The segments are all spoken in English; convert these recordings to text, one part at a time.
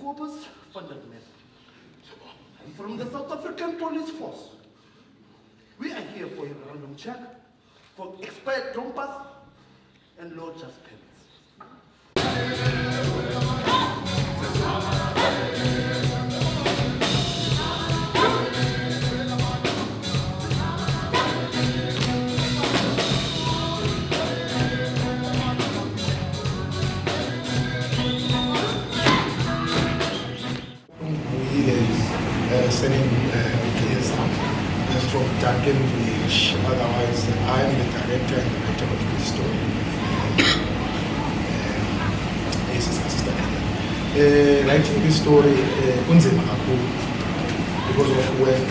Scopus van der Mer. I'm from the South African Police Force. We are here for a random check for expired compass and lodger's permits. Selling BKS from Duncan Village. Otherwise, I am the director and the writer of the story. This is Sister Aidan. Writing this story, because of when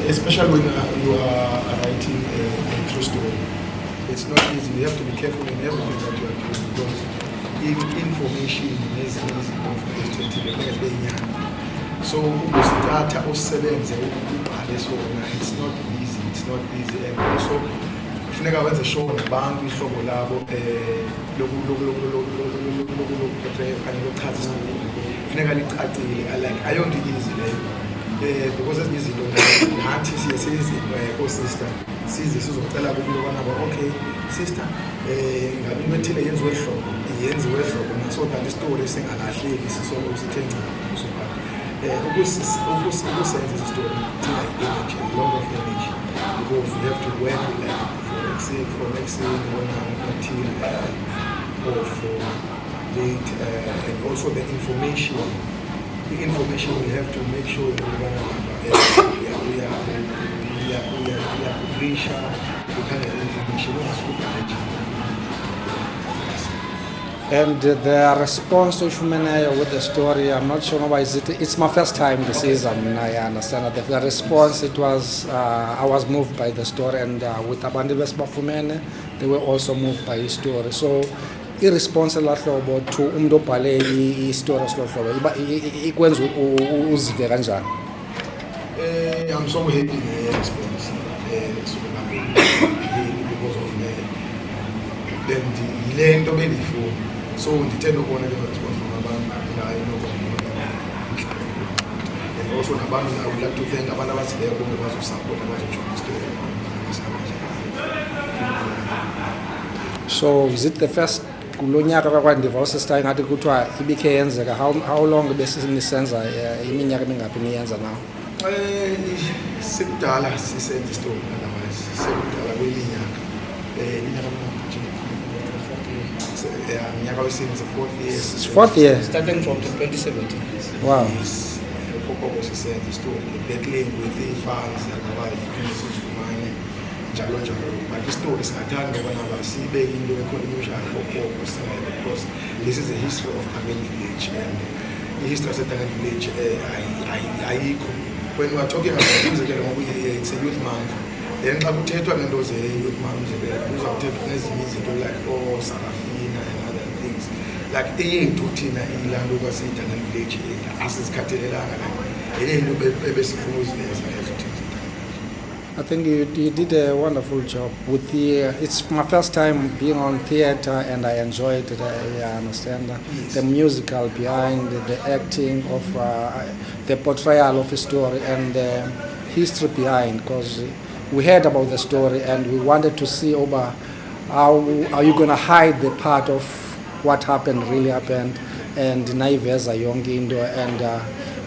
especially when you are writing a true story, it's not easy. You have to be careful in everything that you are doing because information is so start usebenze ubhale sona, it's not easy and also kufuneka wenze show nabantu ihlobo labo lokuchaza kufuneka licacile, like ayonto easy leyo because ezinye izinto nathi siye sister size sizocela kumuntu obana okay sister ngabe into ethile yenziwe hlobo naso that story singalahleki sisolo sithenga usopha ukusenza this story thina energy, a lot of energy, because you have to work like for mixing until for late and also the information we have to make sure that we are publisher, we kind of information. And the response to with the story, I'm not sure why it's my first time this season. I understand that the response, it was I was moved by the story, and with Abandi Bafumene, they were also moved by his story. So irresponsible to umdobhale story ikwenza uzive kanjani? I'm so happy with the response because of the lento before. So ndithanda ukubona ke response from abantu and also nabantu I would like to thank abantu abazileyo bonke bazosupport abazojoin story. So is it the first kulo nyaka kakwandiva usister ngathi kuthiwa ibikhe yenzeka, how long besinisenza iminyaka emingaphi niyenza now? Sekudala sisenza story otherwise sekudala kwelinyaka it's the fourth year. Starting from 2017. Wow. Yes. The story, the battling with the fans, but the story is because this is the history of Duncan Village, and the history of Duncan Village. When we are talking about it's a youth month. Then I would tell you those youth moms, like Sarafina and other things. Like the year to Tina, Ilan, overseas, and village, as I think you did a wonderful job with the. It's my first time being on theater, and I enjoyed it. I understand the musical behind the acting of the portrayal of the story and the history behind, because we heard about the story and we wanted to see over how are you going to hide the part of what happened, really happened, and naiveza yonke and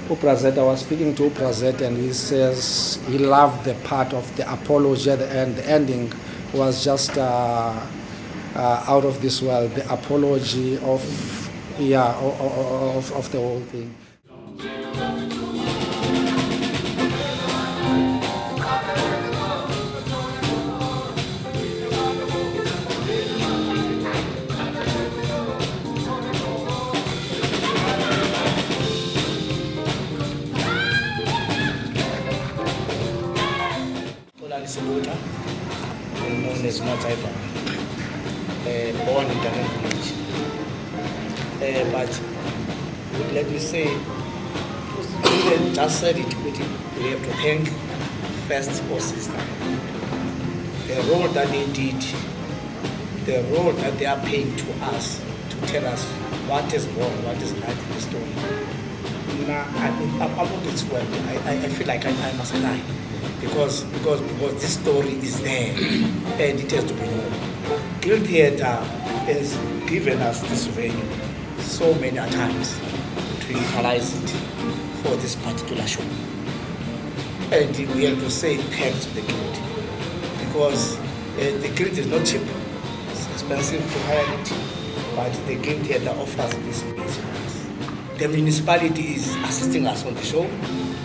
Uprazet, I was speaking to Uprazet and he says he loved the part of the apology at the end. The ending was just out of this world, the apology of the whole thing. Known as Mataipa, born in Duncan Village. But let me say, we just said it, we have to thank first our sister. The role that they did, the role that they are paying to us to tell us what is wrong, what is right in the story. about it well. I feel like I must cry because this story is there and it has to be known. Guild Theatre has given us this venue so many times to utilize it for this particular show. And we have to say thanks to the Guild because the Guild is not cheap. It's expensive to hire it, but the Guild Theatre offers this space for us. The municipality is assisting us on the show.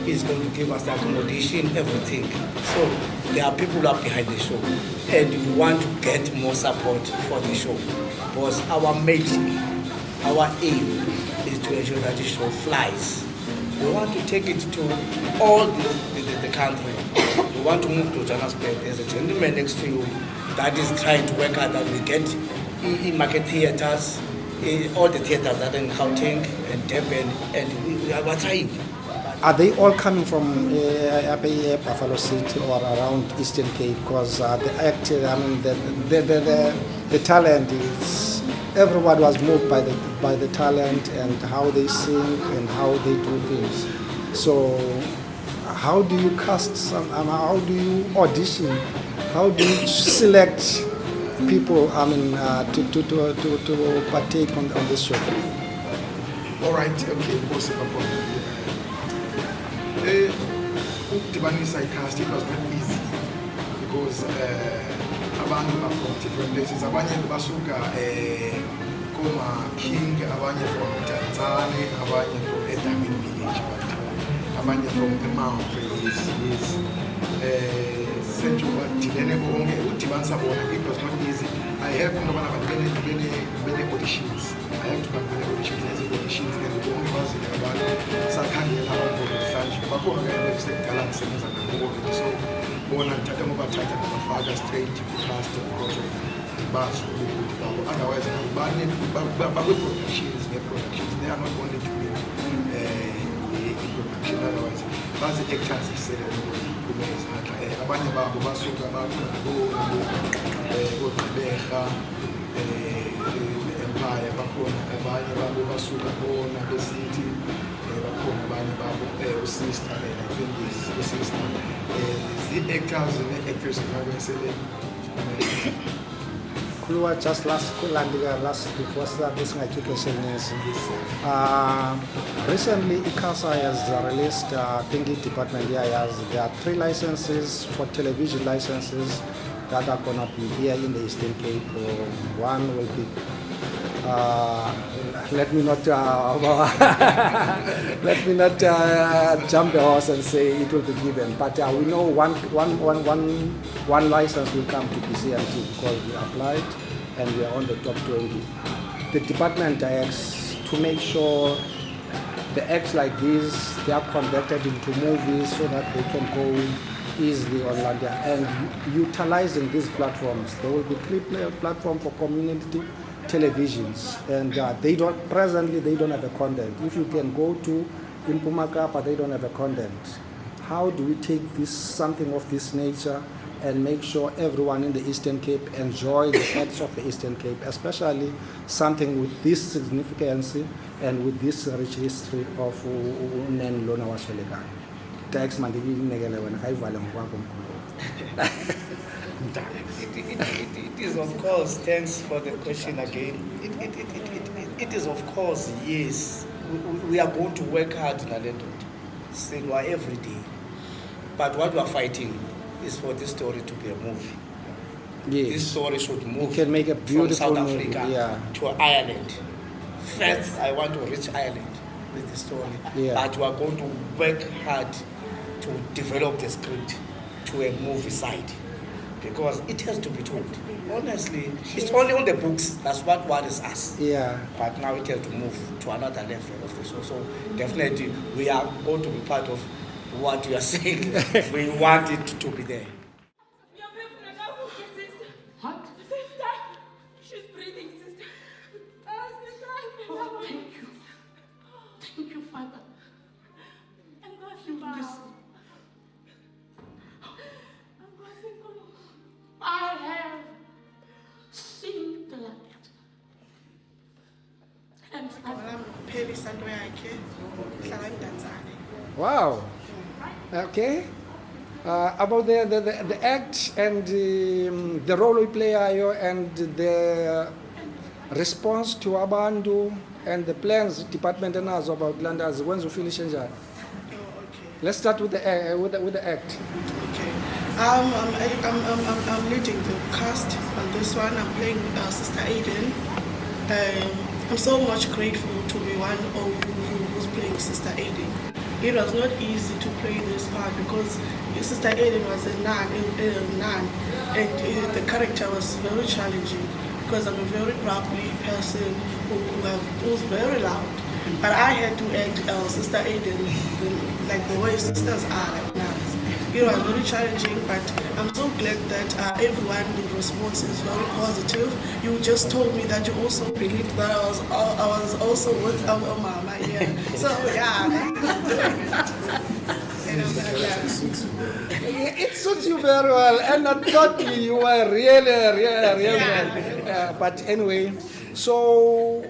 It's going to give us the accommodation, everything. So there are people who are behind the show, and we want to get more support for the show because our aim is to ensure that the show flies. We want to take it to all the country. We want to move to Johannesburg. There's a gentleman next to you that is trying to work out that we get in market theaters, all the theaters that are in Gauteng and Durban, and we are trying. Are they all coming from Buffalo City or around Eastern Cape? Because the actor, the talent is, everyone was moved by the talent and how they sing and how they do things. So how do you cast some, how do you audition? How do you select people to partake on this show? All right, okay, Tibanisa cast, it was not easy because abantu are from different places. Abanye basuka Koma King, abanye from Tanzania, abanye from Duncan Village, abanye from the mountains. Central Tibanese, it was not easy. I have many auditions. I have to make many auditions and the only was about Sakanya so born and Tata Mubata, my father straight to cast the project. Otherwise, productions, they are not only to be in production, otherwise, that's the actors who said abanye babo basuka Empire bakhona abanye babo basuka bona besithi bakhona abanye babo sister I think this sister the actors and the actresses Kulua just last before this recently ICASA has released thingy department here there are 3 licenses for television licenses that are gonna be here in the Eastern Cape. One will be let me not jump the horse and say it will be given, but we know one license will come to BcmTv because we applied and we are on the top 20. The department acts to make sure the acts like this, they are converted into movies so that they can go easily online and utilizing these platforms. There will be 3 platforms for community televisions, and they don't have a content. If you can go to Impumaka, but they don't have a content. How do we take this something of this nature and make sure everyone in the Eastern Cape enjoy the acts of the Eastern Cape, especially something with this significance and with this rich history of Nen Lona Wasweleka? Thanks, It is of course, thanks for the question again. It is of course, yes. We are going to work hard in Alendot, every day. But what we are fighting is for this story to be a movie. Yes. This story should move can make a beautiful from South Africa to Ireland. First, I want to reach Ireland with the story. Yeah. But we are going to work hard to develop the script to a movie side. Because it has to be told. Honestly, it's only on the books. That's what worries us. Yeah. But now it has to move to another level of the show. So definitely, we are going to be part of what you are saying. We want it to be there. What? Sister, she's breathing, sister. Sister, oh, thank you. Thank you, Father. And God, you I have seen the light. And Phela isando yakhe hlala eMdantsane Wow. Okay. About the act and the role we play ayo and the response to abantu and the plans department enazo about landers when we finish njani. Let's start with the act. Okay. I'm leading the cast on this one. I'm playing Sister Aidan. I'm so much grateful to be one who's playing Sister Aidan. It was not easy to play this part because Sister Aidan was a nun, and the character was very challenging because I'm a very bubbly person who's very loud. But I had to act Sister Aidan like the way sisters are like nuns. It was very challenging, but I'm so glad that everyone in response is very positive. You just told me that you also believed that I was also with our mama here. So yeah. It suits you very well, and I thought you were really. But anyway, so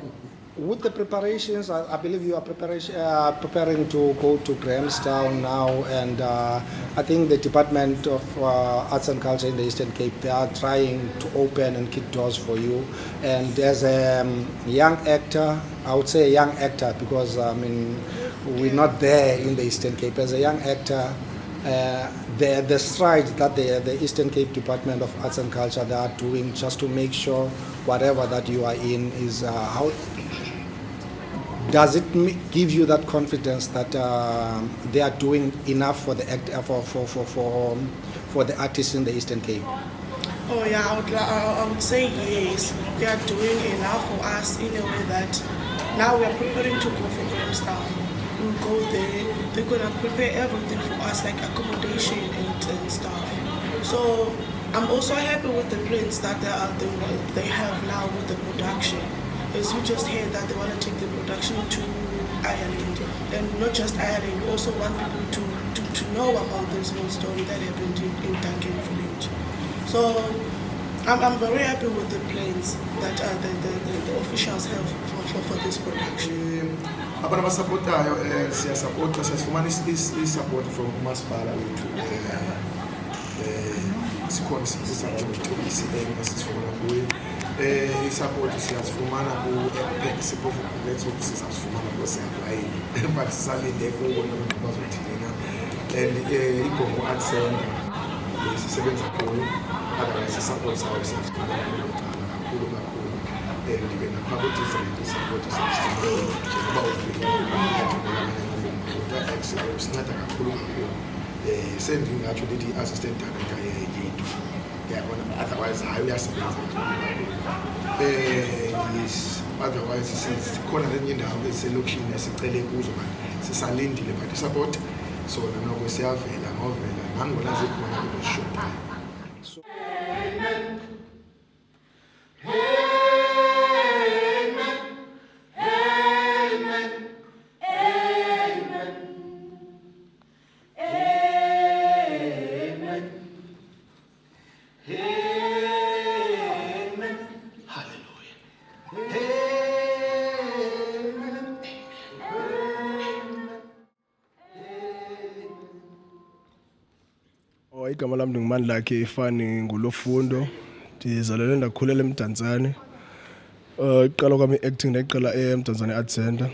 with the preparations, I believe you are preparing to go to Grahamstown now, and I think the Department of Arts and Culture in the Eastern Cape, they are trying to open and kick doors for you. And as a young actor, I would say a young actor because we're not there in the Eastern Cape. As a young actor, the strides that the Eastern Cape Department of Arts and Culture they are doing just to make sure whatever that you are in is how does it give you that confidence that they are doing enough for the for the artists in the Eastern Cape? Oh yeah, I would say yes. They are doing enough for us in a way that now we are preparing to go for Grahamstown. We'll go there. They're gonna prepare everything for us, like accommodation and stuff. So I'm also happy with the plans that they have now with the production. As you just heard that they want to take the production to Ireland, and not just Ireland, we also want people to know about this whole story that happened in Duncan Village. So I'm very happy with the plans that the officials have for this production. Abantu abasapotayo siyasapota siyafumana i-support from umasipala wethu sikhona support i-CM esifumana kuyo i-support siyasifumana ku-apex let's hope sizasifumana kwesiyapplyini but sisalinde kubona abantu bazothina and iGongo Art Center sisebenza kuyo otherwise i-support sayo siyasifumana kakhulu ndibe naphakuthi support sinceda kakhulu sendingatsho ndithi i-assistant director yethu yabona otherwise hayi uyasebenza yes otherwise sikhona lenye indawo eziselokishini esicele kuzo but sisalindile but i-support sona noko siyavela ngovela nangona zikhona kulo shop. Igama lami ndingumandla lakhe ifani nguLofundo, ndizalelwe ndakhulela eMdantsane. Iqala kwami i-acting ndayiqala eMdantsane Art Center.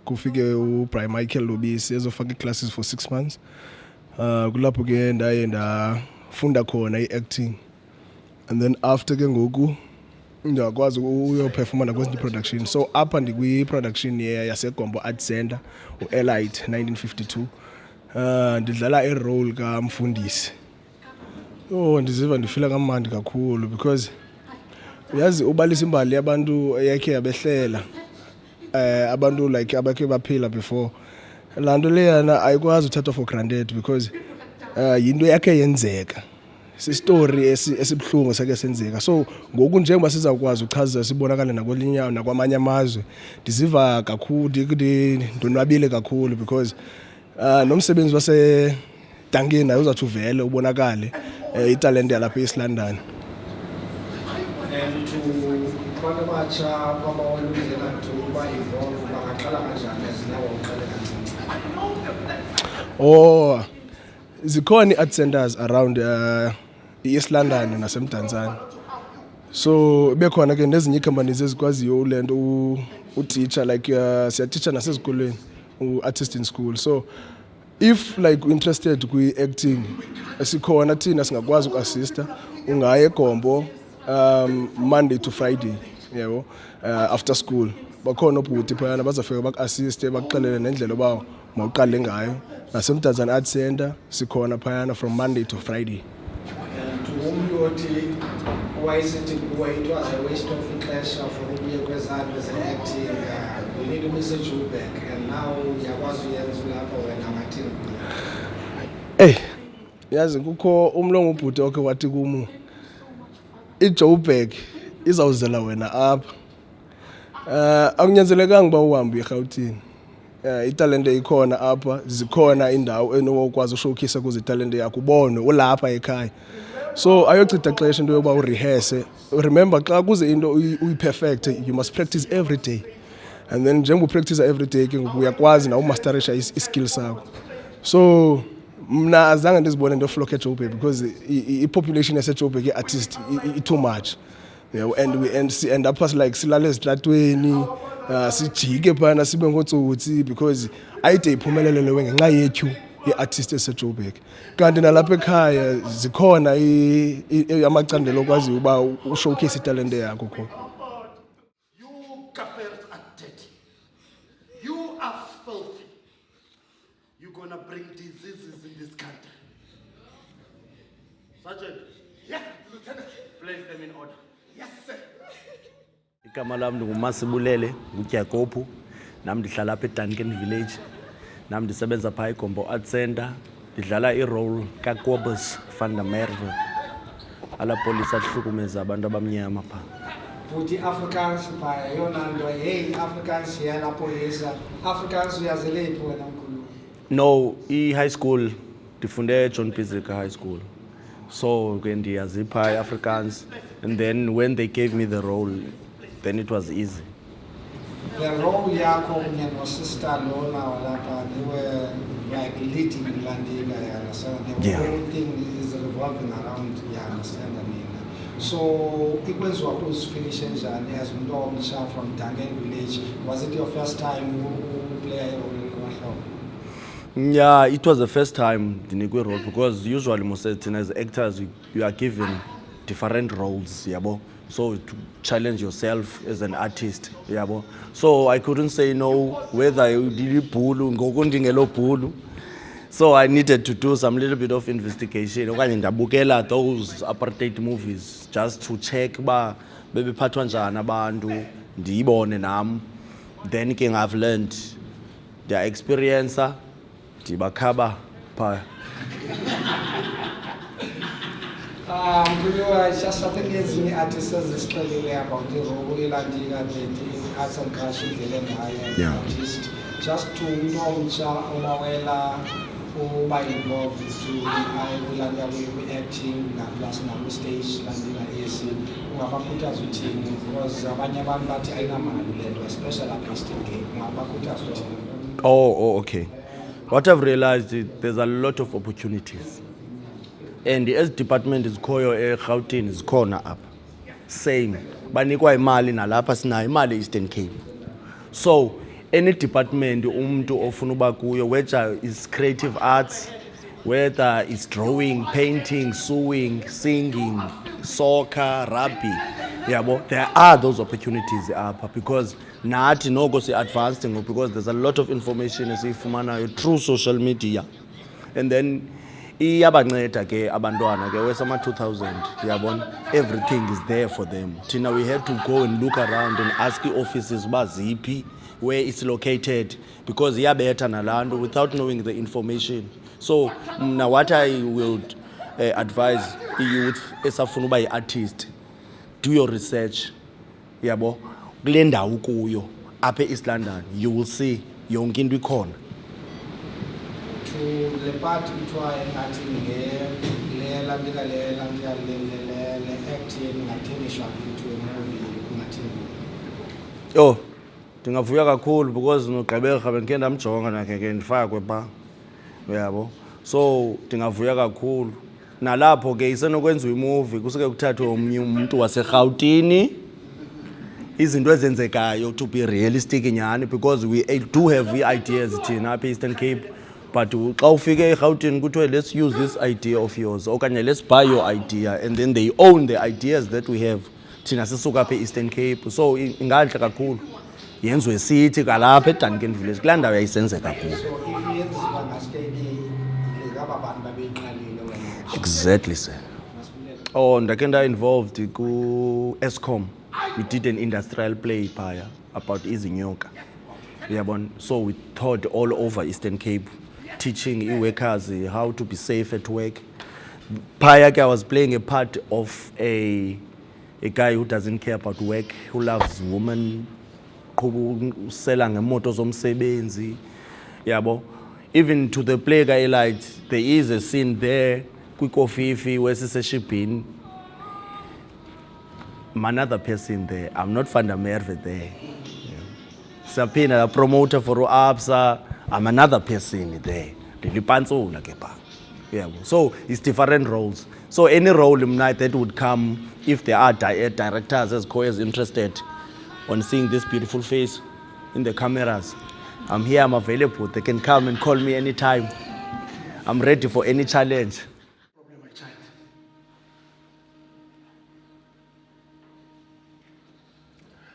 Kufike uBrian Michael Lobisi ezofaka ii-classes for 6 months. Kulapho ke ndaye ndafunda khona i-acting, and then after ke ngoku ndakwazi uyoperforma nakwezinye production. So apha ndikwi-production yaseGombo Art Center u-Elite 1952. Ndidlala i-role kaMfundisi. Ndiziva ndifila kamandi kakhulu because uyazi ubalisa imbali yabantu yakhe yabehlela abantu like abakhe baphila before. Laa nto leyana ayikwazi uthathwa for granted because yinto yakhe yenzeka, si-story esibuhlungu sake senzeka. So ngoku njengoba sizawukwazi uchaza sibonakale nakwamanye amazwe, ndiziva kakhulu ndonwabile kakhulu because nomsebenzi waseDuncan naye uzawuthi uvele ubonakale italente yalapha eSlondon. And to abantu abatsha abawalungela ukuba involved bangaqala kanjani ezinawo uqale kanjani? Oh, zikhona art centers around East London nasemdantsane. So bekhona ke nezinye companies ezikwaziyo lento teacher like siya teacher nasezikolweni artist in school. So if like interested kwi acting sikhona thina singakwazi uassista ungaye eGombo Monday to Friday yebo after school bakhona obhuti phayana bazafika bakuassiste bakuxelele nendlela bawo mawuqale ngayo nasemdantsane art center sikhona phayana from Monday to Friday. To whom you why is it was a waste of ixesha for ukuye kwezanto ze-acting you need a message you back and now uyakwazi uyenza lapha wena ngathini yazi kukho umlongo ubhuti okhe wathi kumu iJoburg izawuzela wena apha akunyanzelekanga ba uhambe eGauteng italente ikhona apha zikhona indawo enokwazi ushowcase kuze italente yakho ubone ulapha ekhaya. So ayochitha xesha into yoba urehearse. Remember xa kuze into uyiperfect you must practice every day, and then njengoba upractice every day ke ngoku uyakwazi na umasterisha iskills sakho. So mna azange ndizibone into flock eJoburg because i-population yaseJoburg i-artist too much. And we end up as like silale ezitratweni sijike phana sibe ngotsotsi because ayide iphumelelele ngenxa yethu i-artist eseJoburg. Kanti nalapha ekhaya zikhona amacandelo okwazi uba ushowcase italente yakho khona. You Kaffers are dirty. You are filthy. You're gonna bring diseases in this country. Sergeant. Yes, Lieutenant. Place them in order. Yes, sir. Igama lami nguMasibulele nguJakobu, nami ndihlala apha eDuncan Village. Nami ndisebenza phaa eGombo Art Center. Ndidlala irole kaKobus van der Merwe. Ala police ahlukumeza abantu abamnyama phaa. Futhi Afrikaans phaya yona nto hey Afrikaans yena police Afrikaans uyazelephi wena mkhulu? No, high school ndifunde John Pizzica High School. So ke ndiyazi phaa Afrikaans, and then when they gave me the role, then it was easy. The role yakho kunye no-sister lona walapha they were like leading Landinga, you understand? The whole thing is revolving around, you understand? So ikwenziwa kuzifinish njani as umuntu omsha from Duncan Village? Was it your first time play a role in? Yeah, it was the first time ndinikwe role because usually most as actors you are given different roles, yabo. So to challenge yourself as an artist, yabo. So I couldn't say no whether you did bhulu ngokundingelo bhulu. So I needed to do some little bit of investigation. Okanye ndabukela those apartheid movies just to check ba bebephathwa njani abantu ndiyibone nami. Then ke I've learned their experience ndibakhaba pha. Just something ezinye artists ezixelile about the role elandika the arts and culture indlela ngayo artist just to umuntu omsha omawela uba involved to ukulanda kwi-acting plus nakwi-stage landika esi ungabakhuthaza uthini because abanye abantu bathi ayinamali lento especially artistic game ungabakhuthaza uthini? Oh, okay. What I've realized is there's a lot of opportunities. And as department is khoyo eGauteng is khona up. Same. Banikwa imali nalapha sinayo imali Eastern Cape. So any department umuntu ofuna uba kuyo, whether is creative arts, whether it's drawing, painting, sewing, singing, soccer, rugby, yabo, there are those opportunities up because nathi noko si advanced because there's a lot of information esifumanayo through social media. And then iyabanceda ke abantwana ke wesama 2000 yabona everything is there for them. Tina we had to go and look around and ask the offices ba ziphi where it's located because iyabetha nalanto without knowing the information. So now what I will advise the youth esafuna uba yi-artist, do your research yabo kule ndawo kuyo apha eEast London you will see yonke into ikhona. Le part kuthiwa acting le landika le acting ingathengiswa into a movie kungathini? Oh, ndingavuya kakhulu because nogqibeka bendikhe ndamjonga nakhe ke ndifakwe phaa uyabo so ndingavuya kakhulu nalapho ke isenokwenziwa imuvi kusuke kuthathwe omnye umuntu waserhawutini izinto ezenzekayo to be realistic nyhani because we do have i-ideas thina apha e-Eastern Cape but xa ufike erhawutini kuthiwe let's use this idea of yours okanye let's buy your idea and then they own the ideas that we have thina sisuka apha e-Eastern Cape so ingantle kakhulu yenziwe sithi kalapha eDuncan Village kulaa ndawo yayisenzeka kuyo. Exactly, sir. Oh, ndakhe nda-involved ku-Eskom. We did an industrial play phaya about izinyoka. Uyabona? So we toured all over Eastern Cape, teaching workers how to be safe at work. Phaya I was playing a part of a guy who doesn't care about work, who loves women, usela ngemoto zomsebenzi. Yabo. Even to the play guy light, there is a scene there, Kwikofifi, where Siseshipin. I'm another person there. I'm not Fandamerve there. Sapina, a promoter for ABSA, I'm another person there. So it's different roles. So any role in night that would come, if there are directors as co-as interested on seeing this beautiful face in the cameras, I'm here, I'm available. They can come and call me anytime. I'm ready for any challenge. Problem, my child.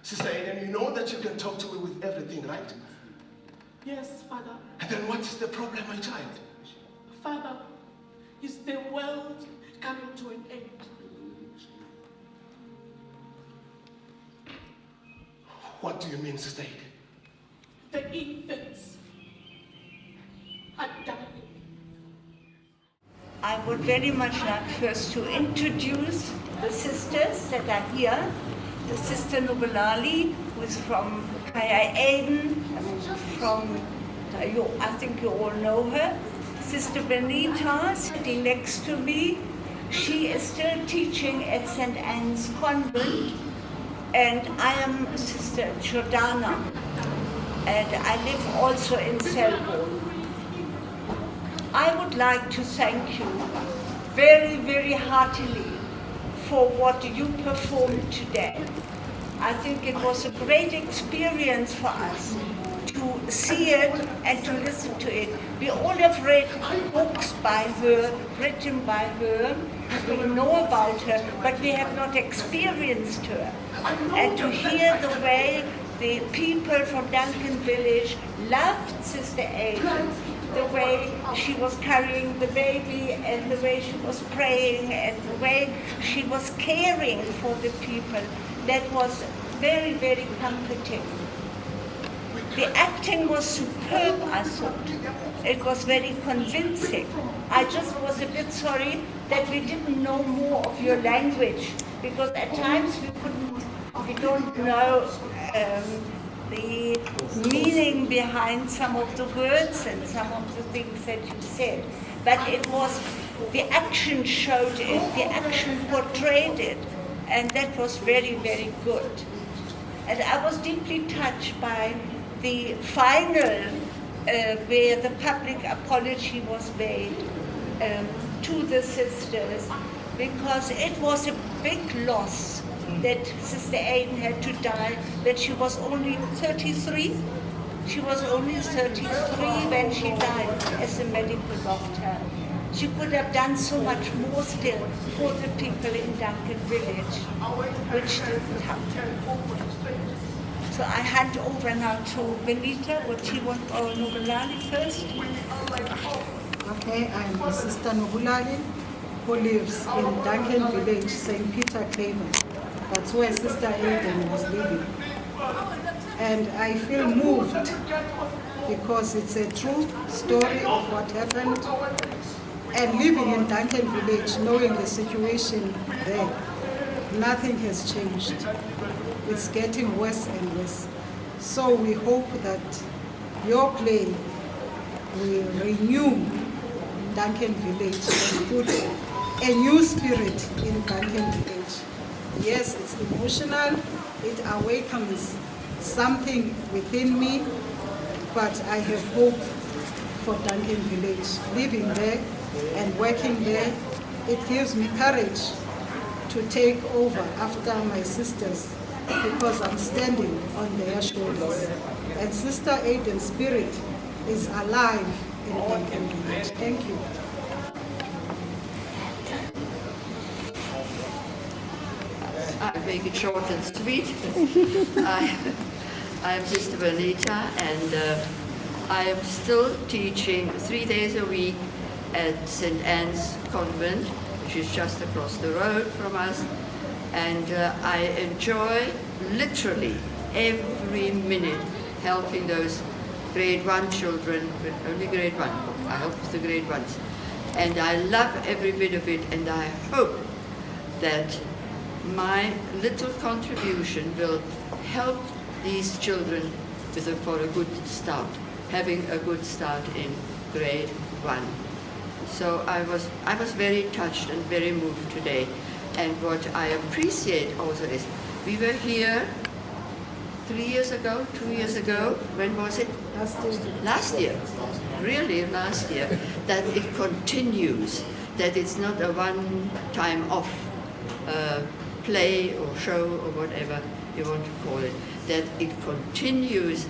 Sister Aidan, you know that you can talk to me with everything, right? Yes, Father. And then what is the problem, my child? Father, is the world coming to an end? What do you mean, Sister Aidan? The infants are dying. I would very much like first to introduce the sisters that are here. The Sister Nobelali, who is from Aidan, from, I think you all know her. Sister Benita, sitting next to me. She is still teaching at St. Anne's Convent. And I am Sister Jordana. And I live also in Selborne. I would like to thank you very, very heartily for what you performed today. I think it was a great experience for us to see it and to listen to it. We all have read books by her, written by her, we know about her, but we have not experienced her. And to hear the way the people from Duncan Village loved Sister Aidan, the way she was carrying the baby and the way she was praying and the way she was caring for the people, that was very, very comforting. The acting was superb, I thought. It was very convincing. I just was a bit sorry that we didn't know more of your language, because at times we don't know the meaning behind some of the words and some of the things that you said. But it was, the action showed it, the action portrayed it, and that was very, very good. And I was deeply touched by the final, where the public apology was made to the sisters, because it was a big loss that Sister Aidan had to die, that she was only 33. She was only 33 when she died as a medical doctor. She could have done so much more still for the people in Duncan Village, which didn't happen. So I hand over now to Benita, what she wants, or Nobelali first. Okay, I'm Sister Nobelali, who lives in Duncan Village, St. Peter Craven. That's where Sister Aidan was living. And I feel moved because it's a true story of what happened. And living in Duncan Village, knowing the situation there, nothing has changed. It's getting worse and worse. So we hope that your play will renew Duncan Village and put a new spirit in Duncan Village. Yes, it's emotional, it awakens something within me, but I have hope for Duncan Village. Living there and working there, it gives me courage to take over after my sisters, because I'm standing on their shoulders. And Sister Aidan's spirit is alive in Duncan Village. Thank you. I'll make it short and sweet. I'm Sister Bonita, and I am still teaching 3 days a week at St. Anne's Convent, which is just across the road from us. And I enjoy literally every minute helping those grade 1 children, only grade 1, I help with the grade 1s. And I love every bit of it, and I hope that my little contribution will help these children for a good start, having a good start in grade 1. So I was very touched and very moved today. And what I appreciate also is, we were here 3 years ago, 2 years ago, when was it? Last year, really last year, that it continues, that it's not a one-time off play or show or whatever you want to call it, that it continues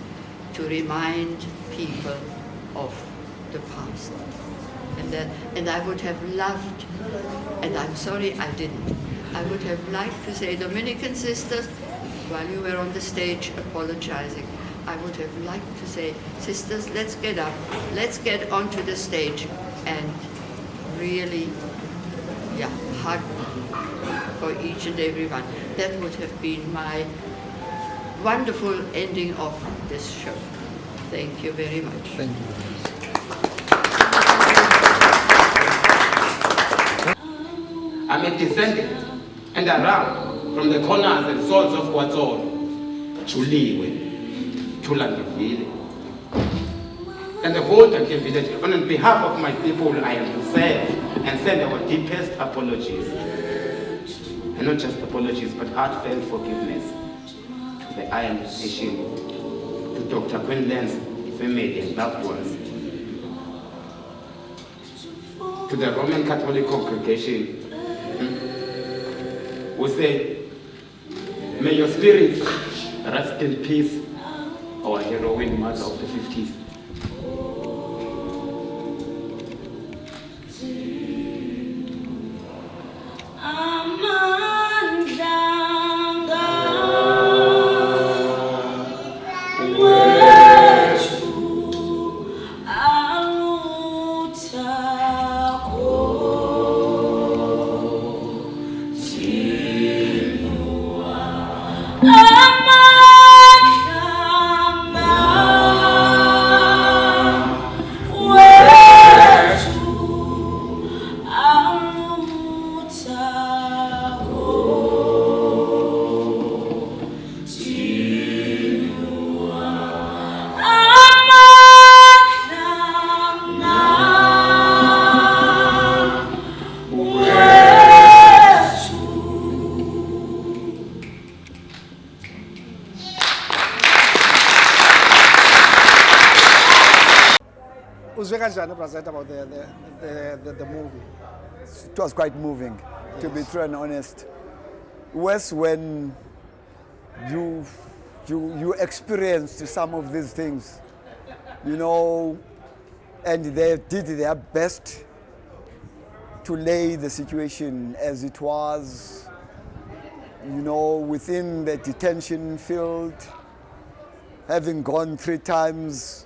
to remind people of the past. And I would have loved, and I'm sorry I didn't, I would have liked to say, Dominican sisters, while you were on the stage apologizing, I would have liked to say, sisters, let's get up, let's get onto the stage and really, hug for each and every one. That would have been my wonderful ending of this show. Thank you very much. Thank you. I'm a descendant and around from the corners and source of Kwatsolo, Chuliwe, Unongendi, and the whole Duncan Village. On behalf of my people, I am to serve and send our deepest apologies. And not just apologies, but heartfelt forgiveness to the Iron Nation, to Dr. Quinlan's family and loved ones, to the Roman Catholic congregation. We say, may your spirit rest in peace, our heroine mother of the 50s. About the movie. It was quite moving, to be true and honest. Worse when you experienced some of these things, and they did their best to lay the situation as it was, within the detention field, having gone 3 times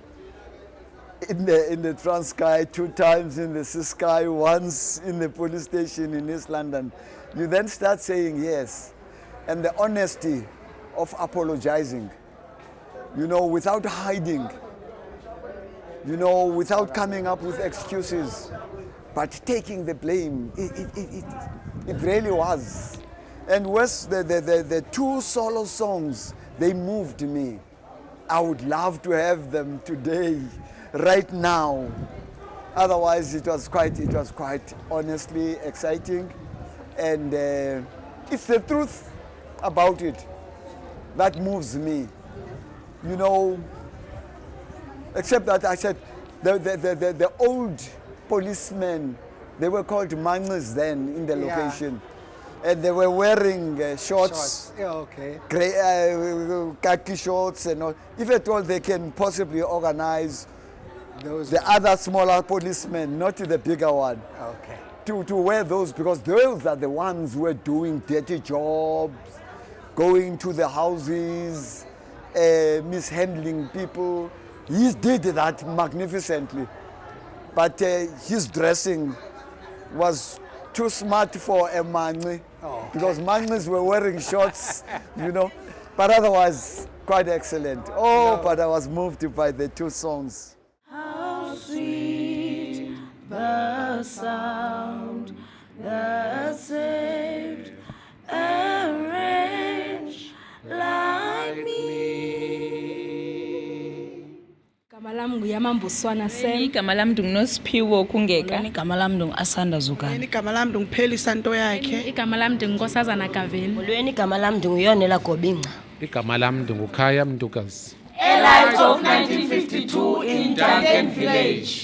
in the Transkei, 2 times in the Ciskei, once in the police station in East London. You then start saying yes. And the honesty of apologizing, without hiding, without coming up with excuses, but taking the blame. It really was. And worse, the 2 solo songs, they moved me. I would love to have them today, right now. Otherwise, it was quite honestly exciting, and it's the truth about it that moves me. you know, except that I said the old policemen, they were called mangas then in the location. And they were wearing shorts, Yeah, okay. gray, khaki shorts and all. If at all they can possibly organize the other smaller policemen, not the bigger one, Okay. to wear those, because those are the ones who were doing dirty jobs, going to the houses, mishandling people. He did that magnificently. But his dressing was too smart for a mangi, because mangas were wearing shorts, you know. But otherwise, quite excellent. But I was moved by the two songs. How sweet the sound that saved a wretch like me. Igama lami nguyamambuswana Sam. Igama lami nginosiphiwo Kungeka. Igama lami ngiAsanda Zukani. Igama lami ngiphelisa into yakhe. Igama lami ngInkosazana Gaveni. Molweni igama lami ngiyonela Gobinqa. Igama lami nguKhaya Mntukazi. A night of 1952 in Duncan Village.